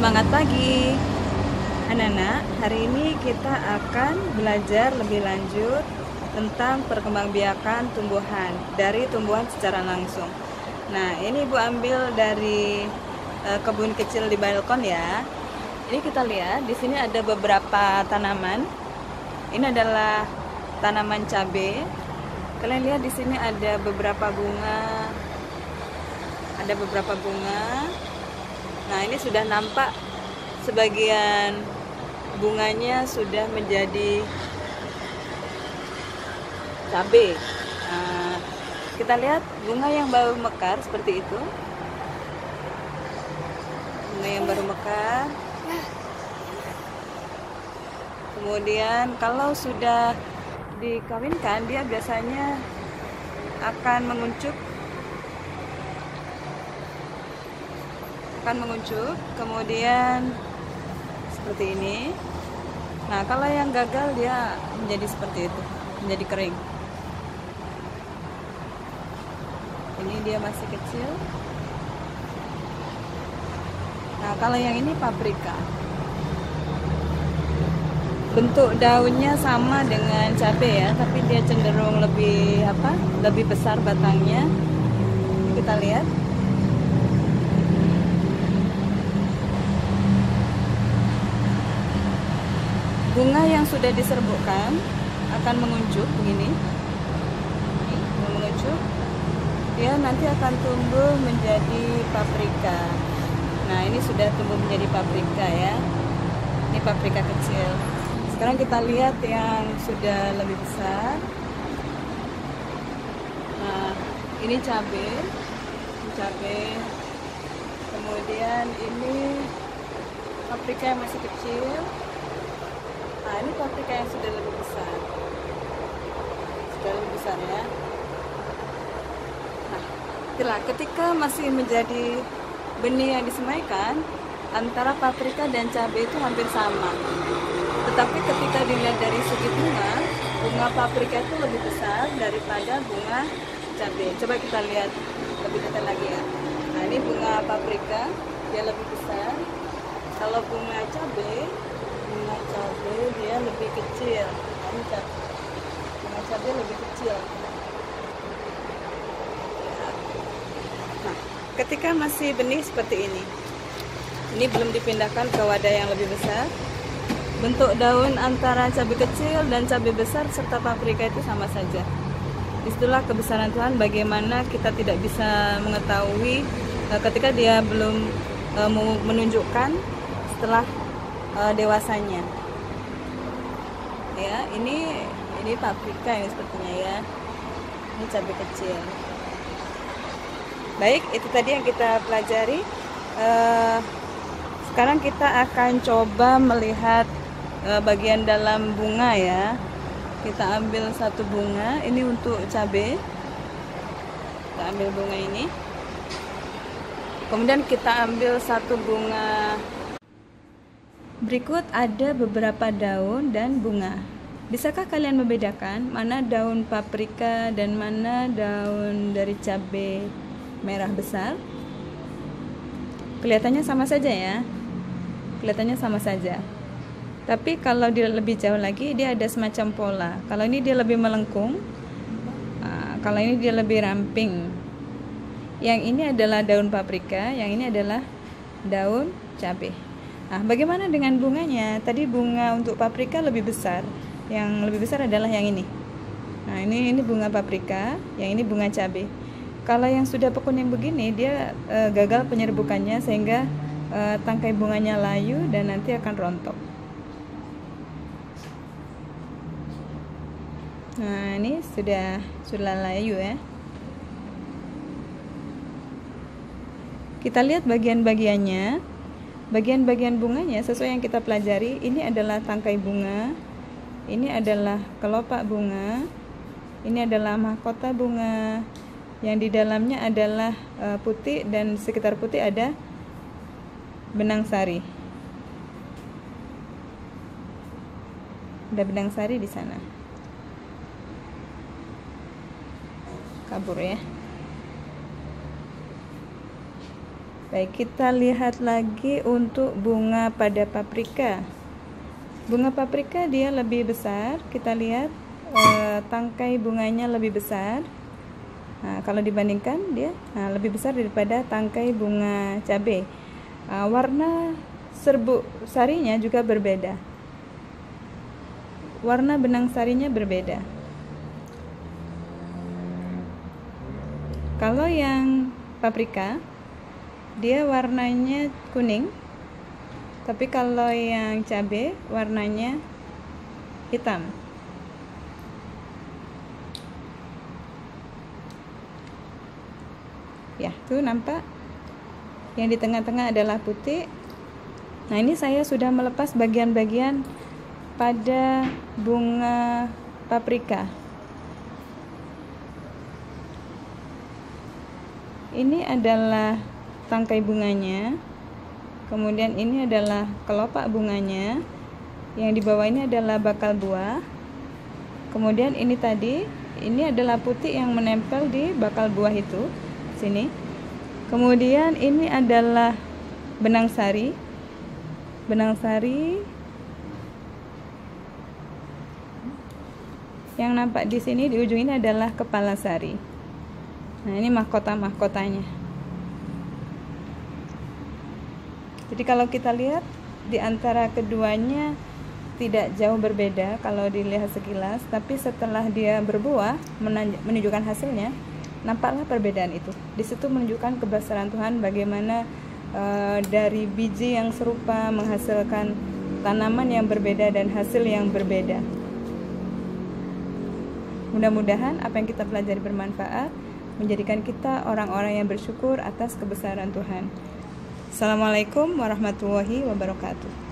Semangat pagi anak-anak. Hari ini kita akan belajar lebih lanjut tentang perkembangbiakan tumbuhan dari tumbuhan secara langsung. Nah, ini Ibu ambil dari kebun kecil di balkon ya. Ini kita lihat di sini ada beberapa tanaman. Ini adalah tanaman cabai. Kalian lihat di sini ada beberapa bunga. Ada beberapa bunga. Nah, ini sudah nampak sebagian bunganya sudah menjadi cabai. Nah, kita lihat bunga yang baru mekar seperti itu. Bunga yang baru mekar. Kemudian kalau sudah dikawinkan, dia biasanya akan menguncup. Kemudian seperti ini. Nah, kalau yang gagal dia menjadi seperti itu, menjadi kering. Ini dia masih kecil. Nah, kalau yang ini paprika. Bentuk daunnya sama dengan cabai ya, tapi dia cenderung lebih besar batangnya. Kita lihat. Bunga yang sudah diserbukkan akan menguncup begini. Menguncup. Dia nanti akan tumbuh menjadi paprika. Nah, ini sudah tumbuh menjadi paprika ya. Ini paprika kecil. Sekarang kita lihat yang sudah lebih besar. Nah, ini cabai. Kemudian ini paprika yang masih kecil. Nah, ini paprika yang sudah lebih besar. Ya. Nah, itulah ketika masih menjadi benih yang disemaikan, antara paprika dan cabai itu hampir sama. Tetapi ketika dilihat dari segi bunga paprika itu lebih besar daripada bunga cabai. Coba kita lihat lebih detail lagi ya. Nah, ini bunga paprika, dia lebih besar. Kalau bunga cabai dia lebih kecil. Bunga cabai lebih kecil. Nah, ketika masih benih seperti ini belum dipindahkan ke wadah yang lebih besar. Bentuk daun antara cabai kecil dan cabai besar serta paprika itu sama saja. Disitulah kebesaran Tuhan, bagaimana kita tidak bisa mengetahui ketika dia belum menunjukkan setelah dewasanya. Ya, ini paprika yang sepertinya ya. Ini cabai kecil. Baik, itu tadi yang kita pelajari. Sekarang kita akan coba melihat bagian dalam bunga ya. Kita ambil satu bunga, ini untuk cabai. Kita ambil bunga ini. Kemudian kita ambil satu bunga. Berikut ada beberapa daun dan bunga. Bisakah kalian membedakan mana daun paprika dan mana daun dari cabai merah besar? Kelihatannya sama saja ya. Tapi kalau dia lebih jauh lagi, dia ada semacam pola. Kalau ini dia lebih melengkung, kalau ini dia lebih ramping. Yang ini adalah daun paprika, yang ini adalah daun cabai. Nah, bagaimana dengan bunganya? Tadi bunga untuk paprika lebih besar. Yang lebih besar adalah yang ini. Nah, ini bunga paprika, yang ini bunga cabai. Kalau yang sudah pekuning begini, dia gagal penyerbukannya sehingga tangkai bunganya layu dan nanti akan rontok. Nah, ini sudah layu ya. Kita lihat bagian-bagiannya. Bagian-bagian bunganya sesuai yang kita pelajari. Ini adalah tangkai bunga, ini adalah kelopak bunga, ini adalah mahkota bunga. Yang di dalamnya adalah putih, dan sekitar putih ada benang sari. Ada benang sari di sana. Kabur ya. Baik, kita lihat lagi untuk bunga pada paprika. Bunga paprika dia lebih besar. Kita lihat tangkai bunganya lebih besar. Nah, kalau dibandingkan dia lebih besar daripada tangkai bunga cabai. Warna serbuk sarinya juga berbeda. Warna benang sarinya berbeda. Kalau yang paprika dia warnanya kuning, tapi kalau yang cabai warnanya hitam. Ya, tuh nampak yang di tengah-tengah adalah putih. Nah, ini saya sudah melepas bagian-bagian pada bunga paprika. Ini adalah tangkai bunganya, kemudian ini adalah kelopak bunganya, yang di bawah ini adalah bakal buah, kemudian ini tadi, ini adalah putih yang menempel di bakal buah itu, sini. Kemudian ini adalah benang sari, yang nampak di sini di ujung ini adalah kepala sari. Nah, ini mahkotanya. Jadi kalau kita lihat di antara keduanya tidak jauh berbeda kalau dilihat sekilas, tapi setelah dia berbuah menunjukkan hasilnya, nampaklah perbedaan itu. Di situ menunjukkan kebesaran Tuhan, bagaimana dari biji yang serupa menghasilkan tanaman yang berbeda dan hasil yang berbeda. Mudah-mudahan apa yang kita pelajari bermanfaat, menjadikan kita orang-orang yang bersyukur atas kebesaran Tuhan. Assalamualaikum warahmatullahi wabarakatuh.